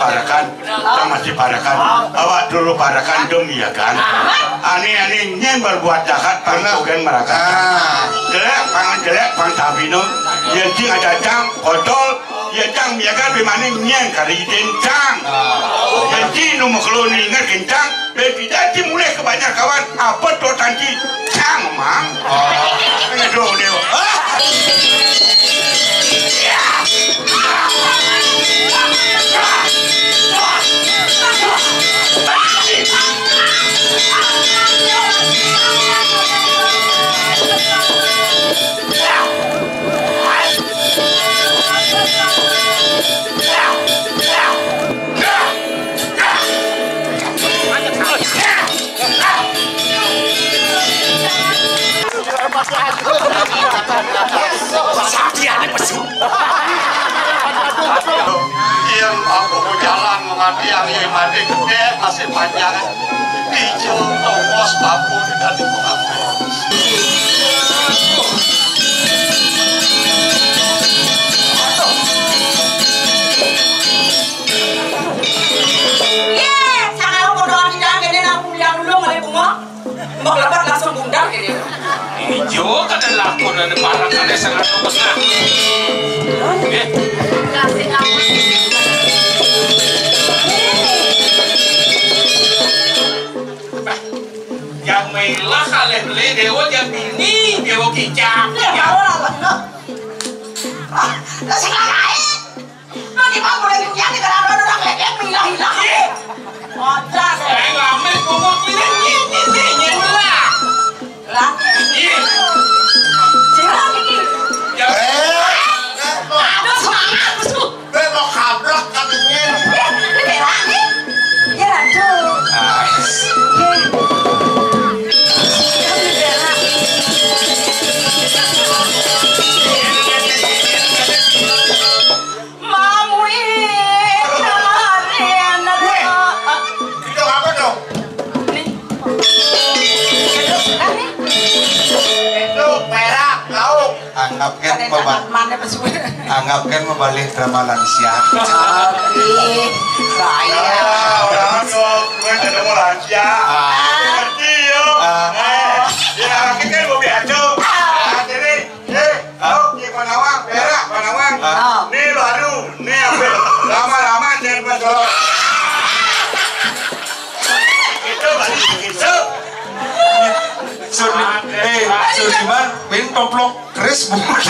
parakan, masih parakan. Awak dulu parakan dong ya kan. Ani nyen berbuat jahat pangkogen mereka. Jelek pang tabino. Yang cing ada cang kotor. Yang cang biarkan bimane nyen kari dencang. Yang cing nu makloni ingat kencang. Tidak mulai kebanyak kawan. Apa tuh tanci cang mang? Aduh dewa. Yang aku jalan mengerti yang mati gede masih panjang hijau topos babu dan di mau lebar langsung bundar ini. Hijau kan laku dan parang ada sangat bagus nah. Kasih apa? Yang melah kalih beli dewa yang bini dewa kicap. Ya Allah. Lah sing lain. Nanti mau boleh kuliah di dalam orang lagi milah-milah. Oda. Saya ngamen kumur ini lah. Lah. Sing lagi. Ya. Aduh semangat musuh. mau kabrak katanya. Ini merah nih. Ya aduh. Anggapkan membalik drama lansia. Tapi kaya orang tuh gue ketemu lansia. Ngerti yo. Ya laki kan mau biacu. Jadi, Panawang, perak Panawang. Nih baru, nih ambil lama-lama jangan betul. Itu balik begitu. Sudiman, pin toplok keris bukti.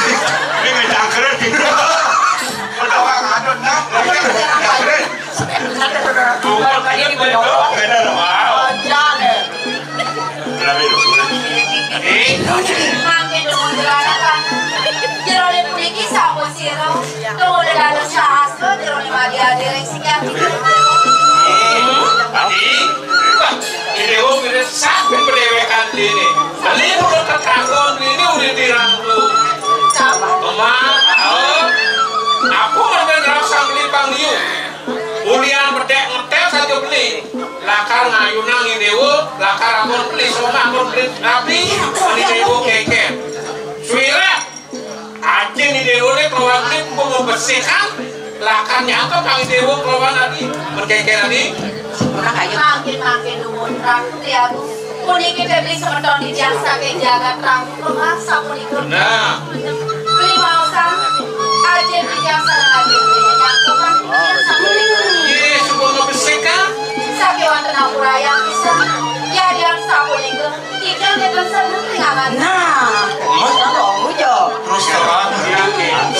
Ini ngejang keris gitu. Udah orang adon nak, ngejang keris. baru kali ini bodoh. Beda dong. Jangan. Kenapa itu? Makin dulu kan. Jerone puliki sama siro. Tunggu dengan sahaslo jerone madia direksinya. Ini dewa mirip sampai berdewekan ini. Kali ini udah ketahuan ini udah dirangkul. Mama, aku ngambil rasa beli pang liu. Ulian berdek ngetel saja beli. Lakar ngayunang ini dewa, lakar aku beli soma aku beli rapi, ini dewa keke. Suira, aja ini dewa ini keluar beli mau bersihkan. Lakarnya apa kang dewa keluar tadi, berkeke tadi. Makin umur rambut ya bu. Kuning kita beli semeton di jasa ke jagat rambut penghasa kuning. Nah, beli mau sang aja di jasa lagi beli nyantukan jasa kuning. ini semua ngebersihkan. Sakit wanita napura yang bisa. Ya dia sakuning ke tidak dia tersen ringan. Nah, tolong ujo. Terus terang.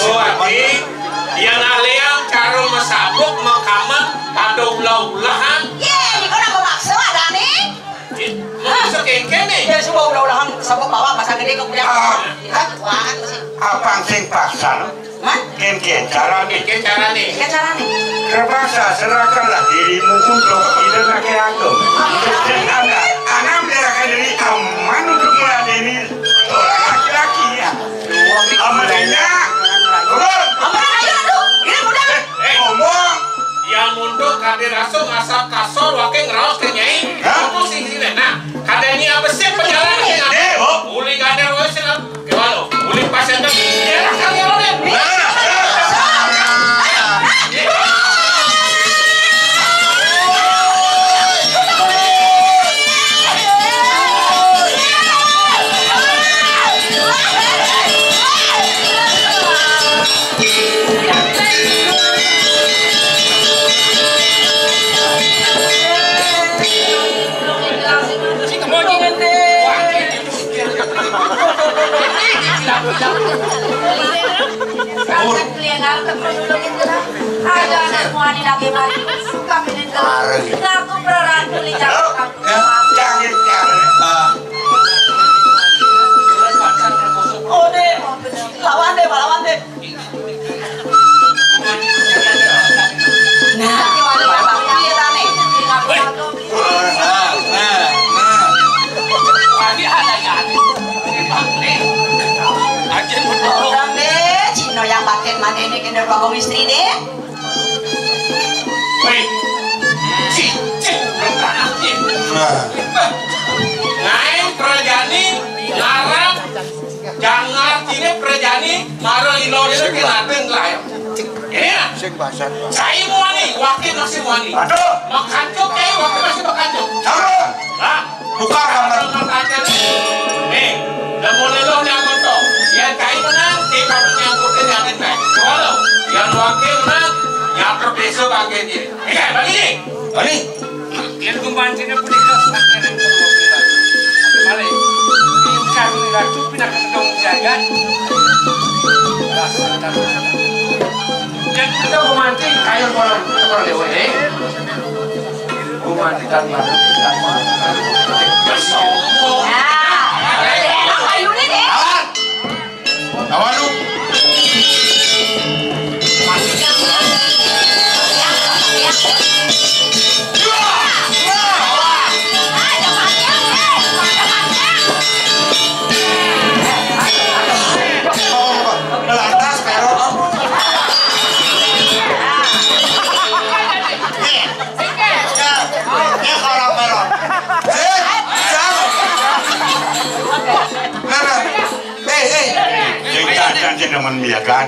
Oh, adik, yang aliang karo mesabuk mengkamat pada ulah-ulahan. Ini kau nak memaksa ada nih. Masa kengke nih? Ya semua ulah-ulahan sabuk bawa masa gede kau punya. Wah, sih. Apa sing paksa? Hah? Ken cara nih. Kengke cara nih. Kan cara nih. Terpaksa serahkanlah dirimu untuk hidup laki-laki. Dan anak menyerahkan diri aman untuk meladeni laki-laki ya. Amannya. Ngomong. Yang mundur kader rasul ngasap kasor wakil ngeraos ke nyai. Kamu sih sini. Nah, kadang ini apa sih perjalanan yang ada? Uli kader wasil. Gimana? Uli pasien dan daerah kalian. Kakak pelihara terpenolongin gerak. Ada anak muani lagi mati. Kami ini gerak. Ngaku perorang tuli jalan kamu. Oh deh, lawan deh, lawan deh. Nah, lihat nih. Orang deh, Cino yang pakai mana ini kena bawa istri deh. Naik Prajani, ngarang, jangan ini Prajani, marah Indonesia kelaten lah ya. Ya, saya muani, wakil masih muani. Aduh, Makan cuk, wakil masih makan cuk. jangan. Nah, Buka kamar. nih, lemon-lemon yang mentok. Yang kain menang, tiga yang putih yang menang. Kalau yang wakil menang, yang terbesar bagian dia. Bagi ni. Ani, Yang kumantinya punya kesakitan yang berbeda. Balik, tingkah itu pindah ke tong jagat. Rasa tak. Yang kita kumanti kayu orang dewa ini. Kumanti dan baru dan Bersombong. Ayo nih deh. awan. Awan lu. Lantas perot. Ini kalau perot. Jangan jangan miakan.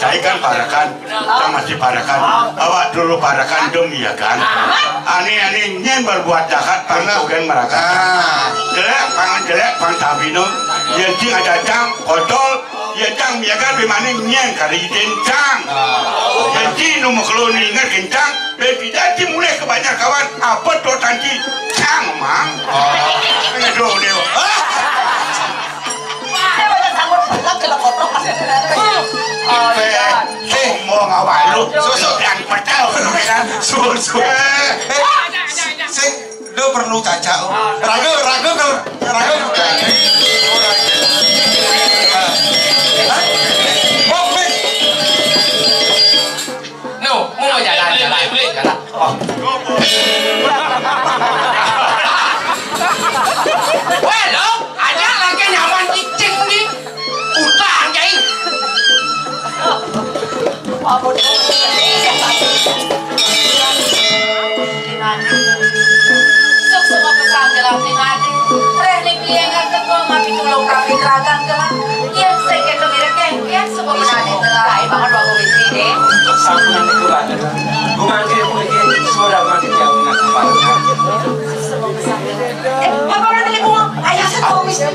Cai kan parakan, sama si parakan. Awak dulu parakan dong miakan. Ani nyen berbuat jahat pangkugan mereka. Jelek pang tabino. Yang cing ada cang kotor. Yang cang miakan bimane nyen kali kencang. Yang cing nomor keloni ingat kencang. Tidak mulai kebanyak kawan. Apa tuh tanci cang mang? Aduh dewa. Ngomong awal lu susuk yang pecel kan susuk Sing do perlu caca. Ragu. No, mau jalan. Wah, lo ada lagi nyaman cicing ni. Utang jadi. Suk semua pesan gelang ni mati. Teknik liang ketemu mapi tulung kami teragang gelang. Yang seket tu kira yang semua menade gelang. Ay, banget bago istri deh. Sampunan itu ada. Kumanti punya suara kumanti yang nak kembali. Apa orang telepon? Ayah saya istri.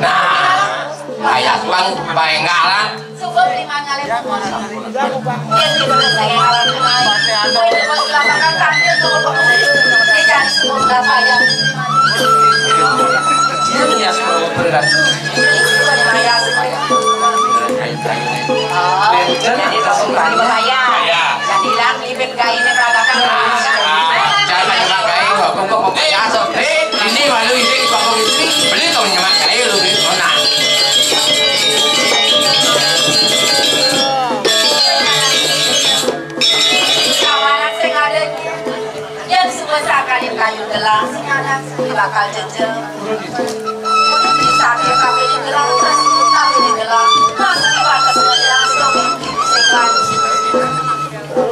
Ayah tuan baik ngalah. Sebab lima kali semua. Yang tidak saya alam kemarin. Ini pas lapangan tampil tu. Ini jadi semua berapa yang Dia punya suara berat. Jadi langsung kali bahaya. Yang hilang libet kainnya peradakan. Jangan nyemak kain, kok ya sob. Ini malu ini kok istri beli kau nyemak kain lu di mana? kawanan sing ada yang semua sakali kayu gelang sing anak bakal jejel. Bisa dia kami di gelang terus kami di gelang. Masuk ke batas semua gelang sing sing kan.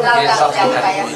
Lalu tak jadi kayak.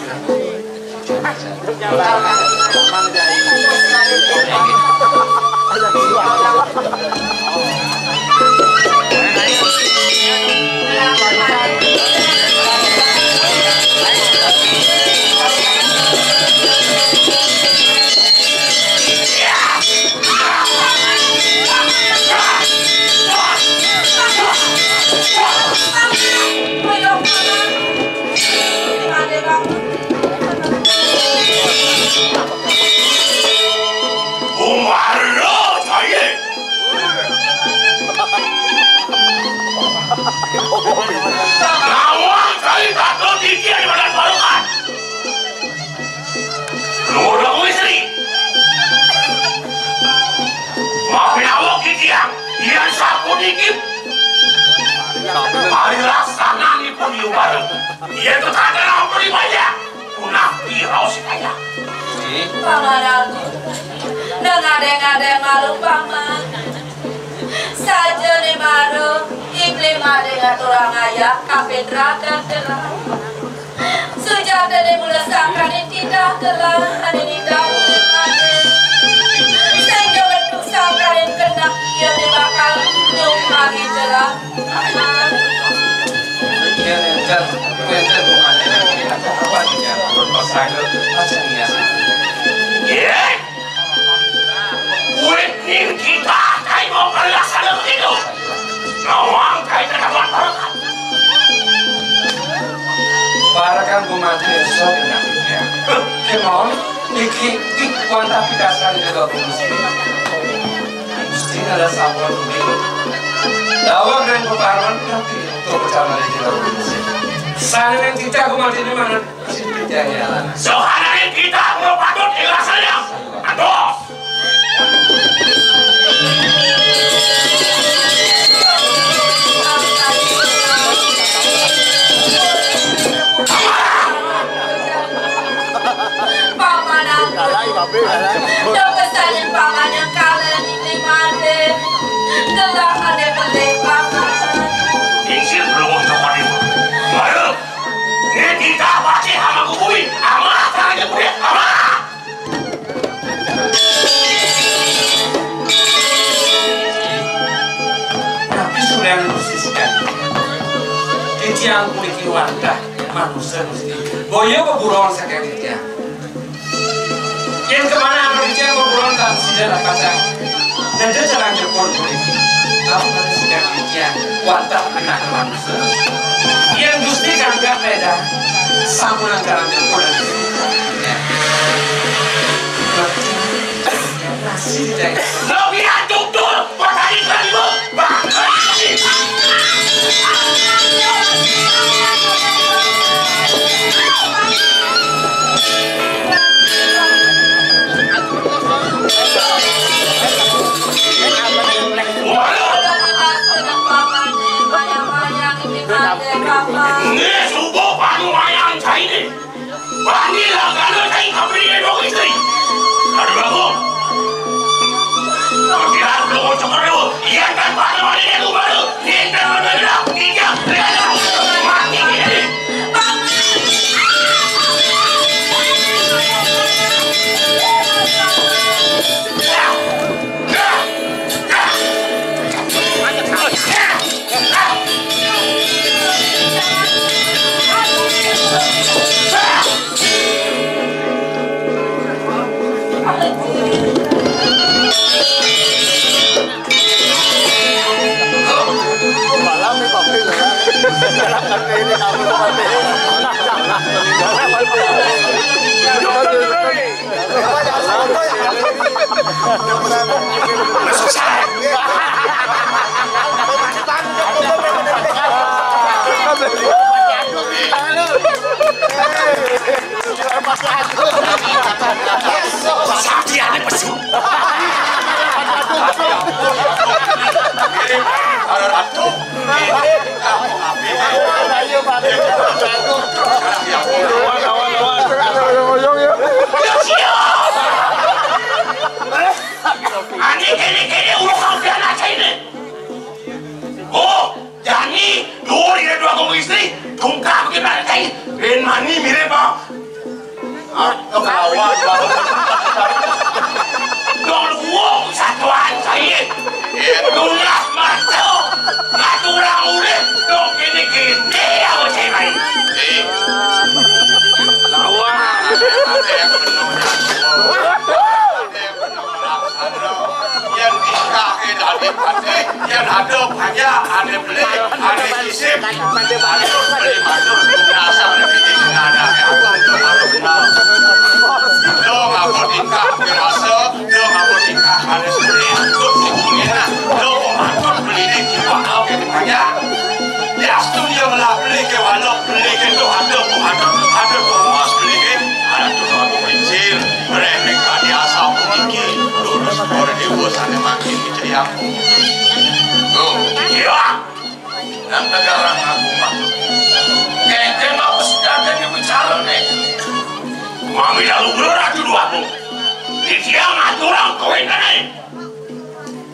Iya itu tanda nama perimanya. Punah pirau si kaya. Paman aku, ngadeng-ngadeng malu paman. Saja nih malu, iblis madeng aturang ayah, kapedra dan telah. Sujata nih mula sangkan ini tidak telah, hari ini daun madeng. Sehingga bentuk sangkan ini kena, ia bakal nyumpangi telah. Wetin kita kayak mau melaksanakan begitu. Nawang kayak kedapat barakan. Barakan gumanti esok ya. Kemon, iki kuanta pitasan juga mesti. Mesti ada sabar begitu. Dawag dan keparuan nanti untuk bersama juga mesti. Sana yang kita gumanti di mana? Jangan. Soalnya kita mau patut ilasannya. Aduh. Paman aku, dobesanin paman yang kalian ini mati. Telah ada beli paman. Insir belum untuk kalian. Baru, ini kita pasti sama kubui. Amat aja kudet, amat. Tapi sudah yang khususkan. Keciang kulit warga manusia mesti. Boyo berburuan sekali dia. Yang kemana akan dia berburuan dan tidak pasang. Dan dia jarang berburuan kulit. Kamu kan sekali dia warga anak manusia. Yang gusti kan gak beda. Sama yang jarang berburuan. Masih tidak. Lebih tutur, petani kalimu, bahkan ini subuh panu mayang cair. Panilah kalau cair kami ini dong istri. Ada bagus. Kita belum cokor dulu. Iya kan panu mayang itu baru. Kita berbeda. Tiga, mati ini. Yang ada banyak, ada beli, ada isip, ada beli matur, nasa ada bikin ada lo ngapa tingkah berasa, lo ngapa tingkah ada sebeli, lo tingginya, lo matur beli di kiwa kau ke banyak, ya studio malah beli ke walau beli ke tu ada pemas beli ke, ada tu aku kecil, mereka di asal tinggi, lurus orang dewasa yang makin kecayang. Iya, dan negara aku mah. Kayaknya mau karone. Mami lalu beratu dua aku. Di tiang aturan kowe nane.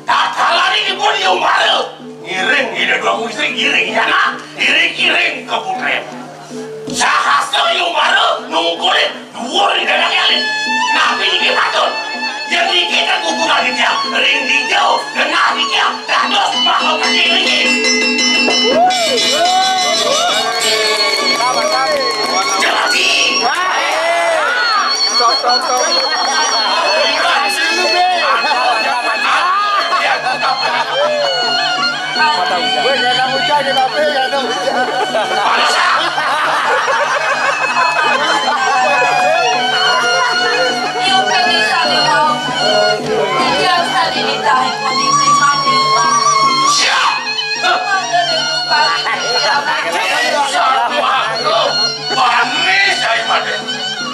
Tak kalah ini pun yang baru. Ngiring ide dua istri ngiring ya nak. Iring ke putri. Sahasa yang baru nungguin dua di dalam kali. Nabi ini patut. Jadi kita kuku lagi dia. Ring di jauh dan nabi dia. Tak dos mahal kecil ini. Jelati.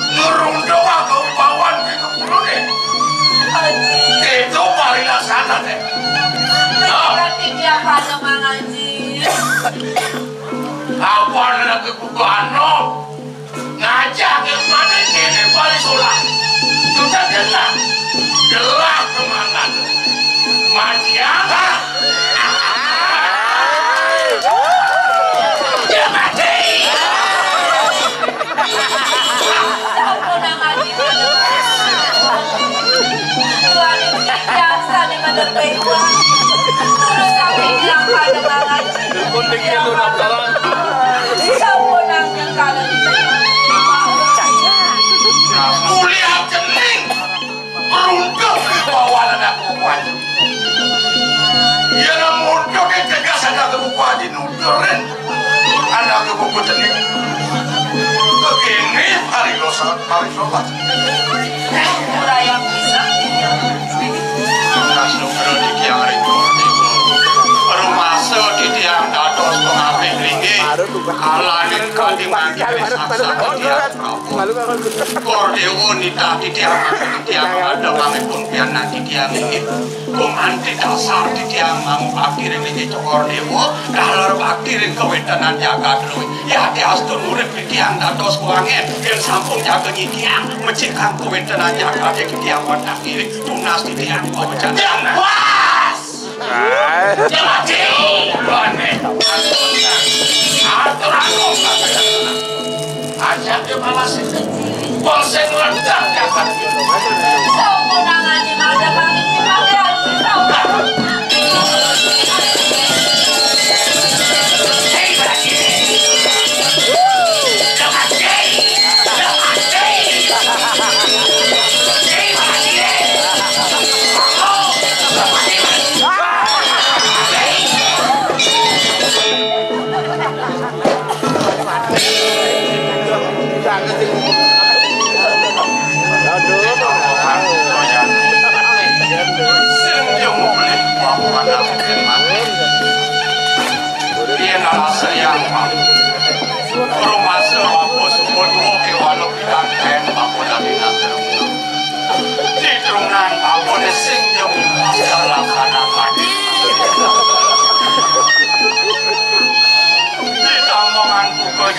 Nurundong aku bawaan ke kepuluh deh. Itu paling laksana deh. Apa nak ke Bugano? Ngajak ke mana ini paling sulam. Sudah jelas. Jelas kemana? Mati apa? Dia mati. Mulia kening merunduk di bawah anak kuat. Ya merunduk yang tegas anak kuat di nudurin anak kuat kening. Begini hari dosa hari sholat. Nasnu berodi kiang rindu. Masuk di tiang dados pengambil ringgit alahin kadi manggil saksa ketiak kordewo nita di tiang ada kami pun pian nanti tiang ini kumanti dasar di tiang mangu bakirin ini kordewo kalau bakirin kewedanan jaga dulu ya di astur urip di tiang dados kuangin yang sampung jaga di tiang mencikang kewedanan jaga di tiang wadah kiri tunas di tiang kewedanan jangan jauh, bane. Aturan kok ajak dia malas itu. Polsek rendah dapat. Tahu konangan di mana bang? Tahu. Hei lagi.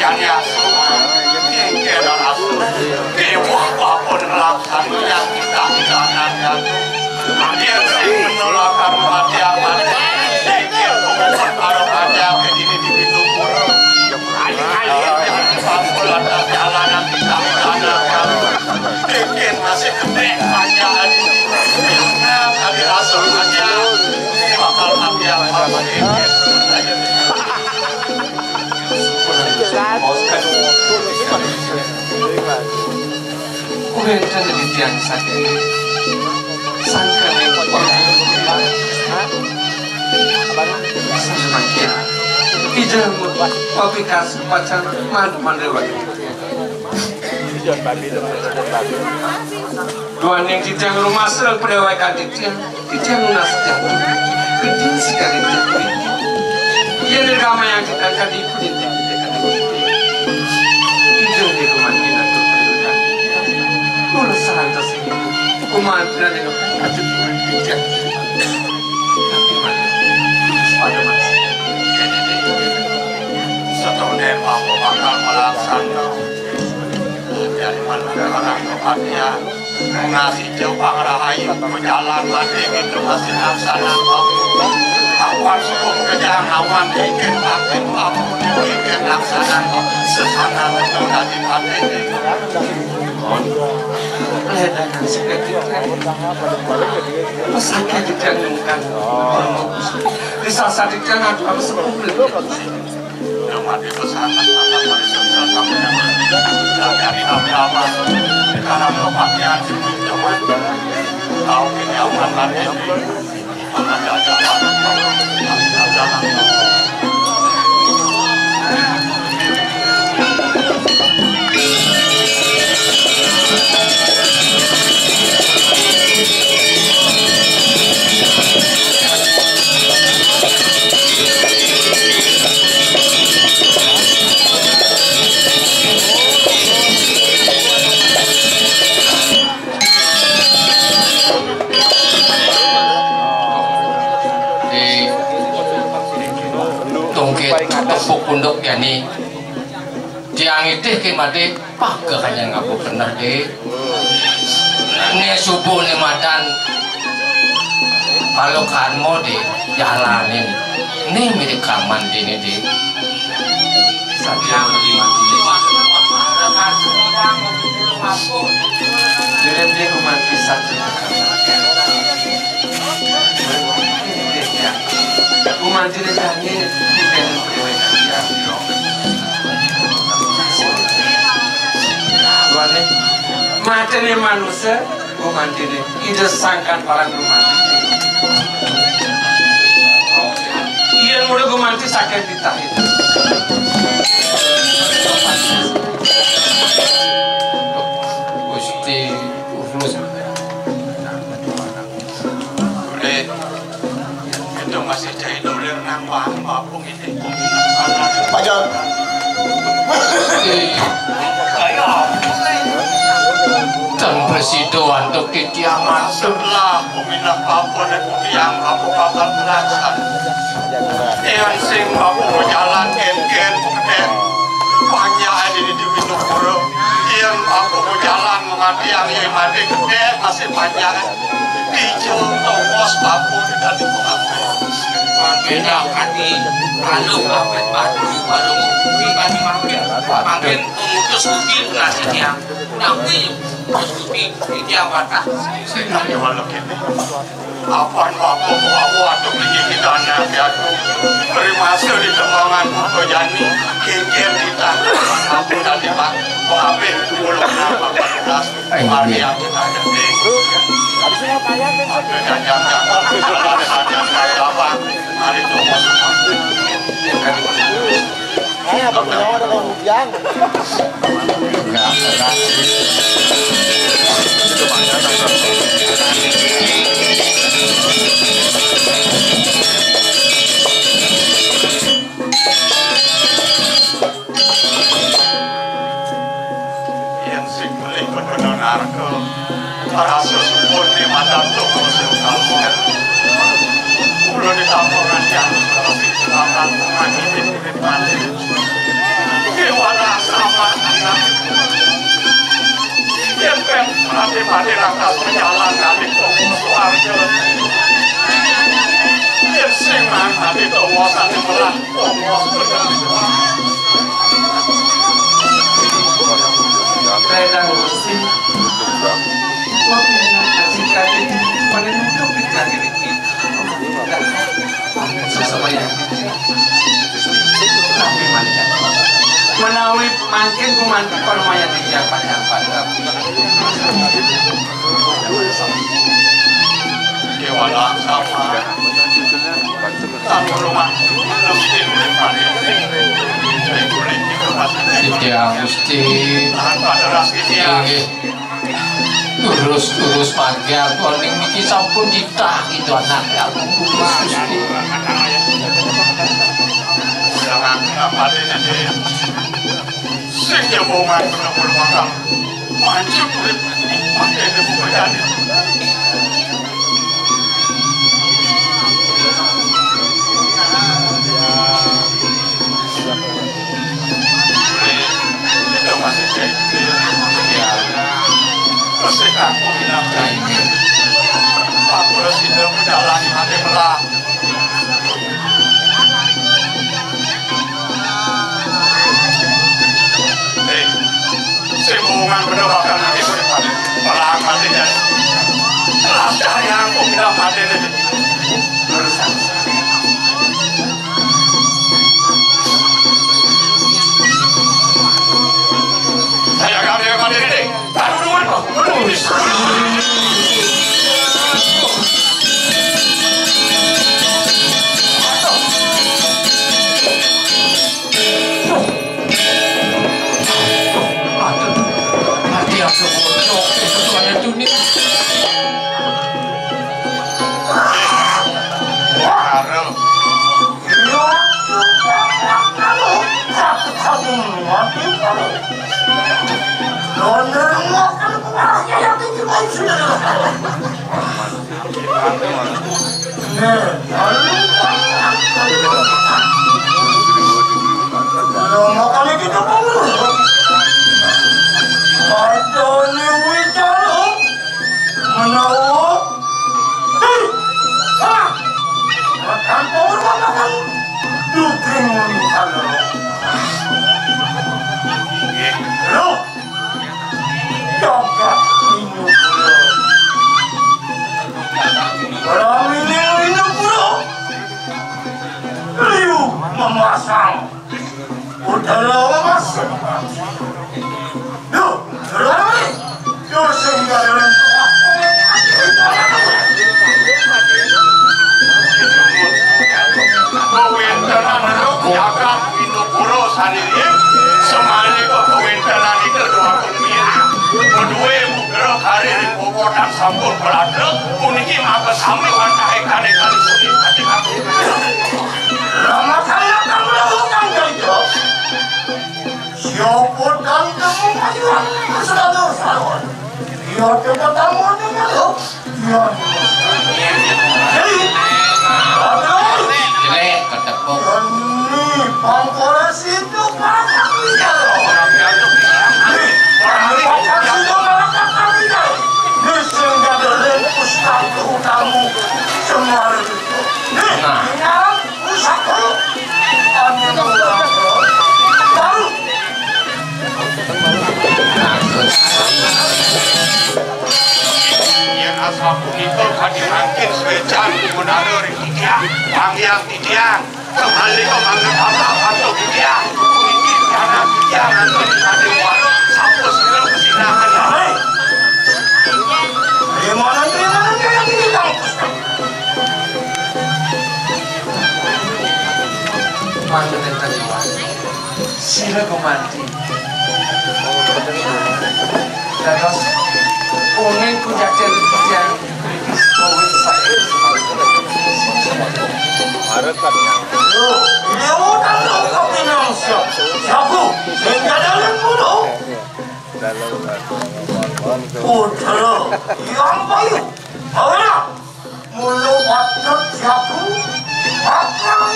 Jangan yang kita hidangannya dia sing menolakkan matiaman dia ngomong kalau aja begini di pintu burung pangkulan jalanan kita hidangan bikin masih gede panjang nah kali rasul aja ini bakal matiaman Kuhen kan jadi tiang sakit, sangkan yang orang semakin ijam papikas pacar mana lagi. Dua yang dijang rumah serang pedawai kaki dijang lunas jatuh, kecil sekali jatuh. Ia negama yang kita akan ikutin ijam di kematian. Mula sangat sih, kumantan dengan kacau bijak. Tapi mana? Pada masa setelah aku bakal melaksanakan orang tempatnya ngasih jauh pangrahayu berjalan lagi gitu masih laksana awan suku kejang awan bikin akin amun bikin laksana sesana betul tadi mati ledakan seperti pesaknya dijanungkan disasadikan apa sebelum mati pesana dari apa karena tempatnya cuman tahu ini awan lagi ada tepuk punduk yani tiang itu kemati pakai hanya ngaku benar deh ini subuh nih madan kalau kan mau deh jalanin ini milik kaman ini deh saya lebih mati jadi dia romantisan romantis ini materi manusia romantis ide sangkan orang romantis iya mudah romantis akan ditahit Gusti urus itu masih jadi dolir nambah apapun ini Pak John dan persiduan untuk kiamat setelah peminat apa dan yang apa bakal belajar yang sing apa jalan ken pokoknya banyak ada di Winopuro yang apa jalan mengati yang mati gede masih banyak dijo tongos bapu dan di beda kadi lalu apet batu baru kadi makin memutus mungkin nasinya tapi Gusti dia kata saya walau kini apaan apa atau beli kita nak jatuh beri masa di tembangan buku jani kengkel kita apa tadi pak apa belum apa belas hari yang kita ada ada jangan apa hari itu yang sing beli benar narko rasa support di mata toko sekalian ulo ditampungan yang seperti akan mengakhiri mati kewana sama anak yang kan mati rangkas berjalan dari toko suarga yang sing mati toko satu belah toko berjalan Redang Gusti jika ini paling untuk dicari sesama yang tapi mana menawi makin kumanti permainan di japan yang pada kewana sama satu rumah Sidya Gusti urus pagi aku ning niki sampun ditah itu anak aku urus Gusti jangan apa ini sing ya boman bener makam mancing kulit pakai itu bukan masih jadi Persihkan nafkah ini. Pak Presiden berjalan hati melah. Sembungan berdoakan nanti berikan pelang hatinya. Telah cahaya aku minum hati ini. Bersama. Saya akan menjaga diri. Taruh rumahmu. Sampun berada, puniki maka sami wantai kane-kane suni hati aku. Lama saya akan melakukan itu. Siapa dan kamu majuan kesedar salon. Dia tidak tahu dengan lo. Dia. Hei, aduh. Jelek ketepuk. Ini pangkolas itu banyak tidak lo. Orang yang sudah melakukan tidak. Sehingga berlempus ke utamu semua itu. Ingat usahaku. Amin baru. Yang asal itu kadi mungkin sejan benar dia. Pangyang tidiang kembali ke mangga apa dia. Ini karena dia nanti kadi warung sampai segera kesinahan. Gimana yang hilang? Manggil tadi sila kumanti. Terus ungin ku jakja dikijan kritis covid sakit. Harapan. Dia udah kau kenal siapa? Siapa? Enggak mulu. Utara, yang baik. Awalnya, mulu waktu siapa? Akan.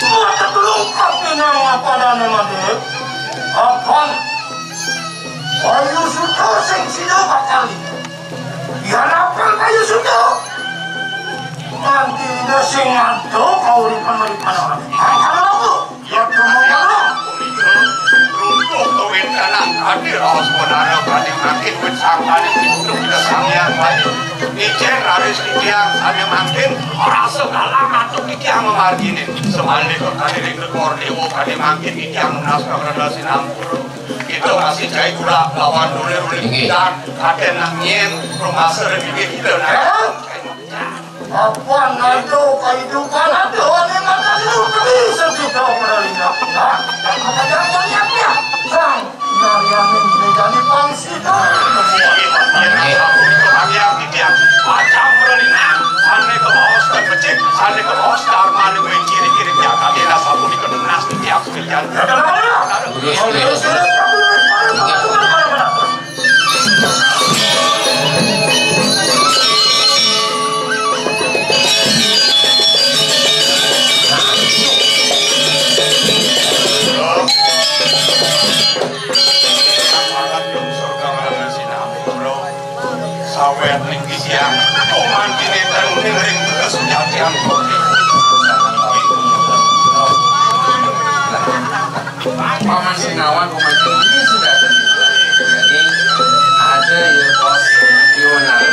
Mata belum kau nama pada nama dia. Akan. Ayu sudah sengsido bakal. Yang apa ayu sudah? Nanti nasi ngado kau ripan orang. Akan aku. Ya kamu orang. Untuk kanan hadir awas menara kali makin besar kali itu kita sangat baik. Ijen harus dikiang saya makin orang segala macam dikiang memarginin. Sebalik kali rekor dewo kali makin dikiang naskah relasi nampur. Itu masih jahit gula lawan dulu dan kaden nangin rumah sering kita. Apa nado kehidupan ada orang mana lu bisa kita beralihnya. Apa jangan ya? Sang nariamin menjadi pangsi dah. Yang tidak macam beralihnya. Sana ke bawah dan becek, sana ke bawah dan mana gue kiri-kiri dia kaki dah sapu di kedua nas di tiap sekalian. Paman Sinawan pemancing ini sudah terlibat. Jadi ada ya pos Yonal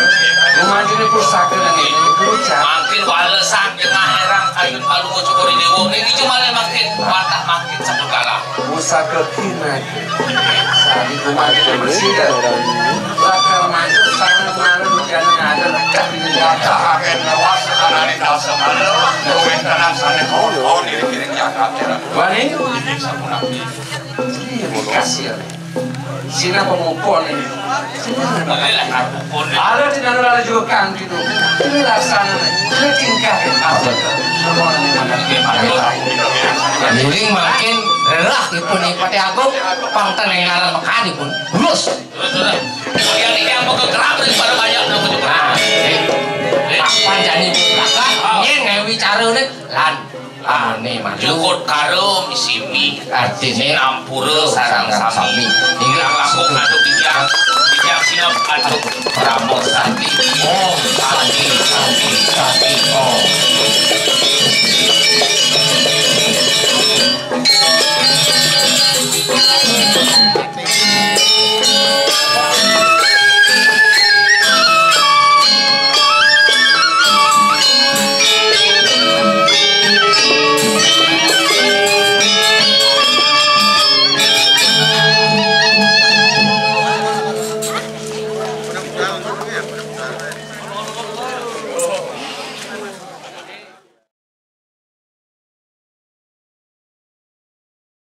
memancing pusaka dan ini kerucap. Makin walesan jeung herang ayun palu ngocokori dewo ini cuma makin watak makin satu kala. Pusaka kina. Saat itu mancing bersih bakal mancing sangat malu jangan ada lekat di data. Agen lawas sekarang di dalam semalam. Kau tenang sana kau diri jaga jarak. Wani Ini satu nabi. kasih ya. Sina pemukul ini. Boleh lah pun. Ada di dalam juga kan gitu. Ini laksana, ini tingkah apa tuh? Jadi makin relah ipun ipati aku pangtan yang ngaran makan ipun lulus. Yang mau ke kerap daripada banyak nama juga. Kapan jadi kakak nyen ngewi cara nih lan ane maju. Cukup karo isimi. Artinya Nampura sarang sami. Hingga laku aduk bijak. Bijak sinap aduk Pramu Santi. Om Santi Santi Santi Om.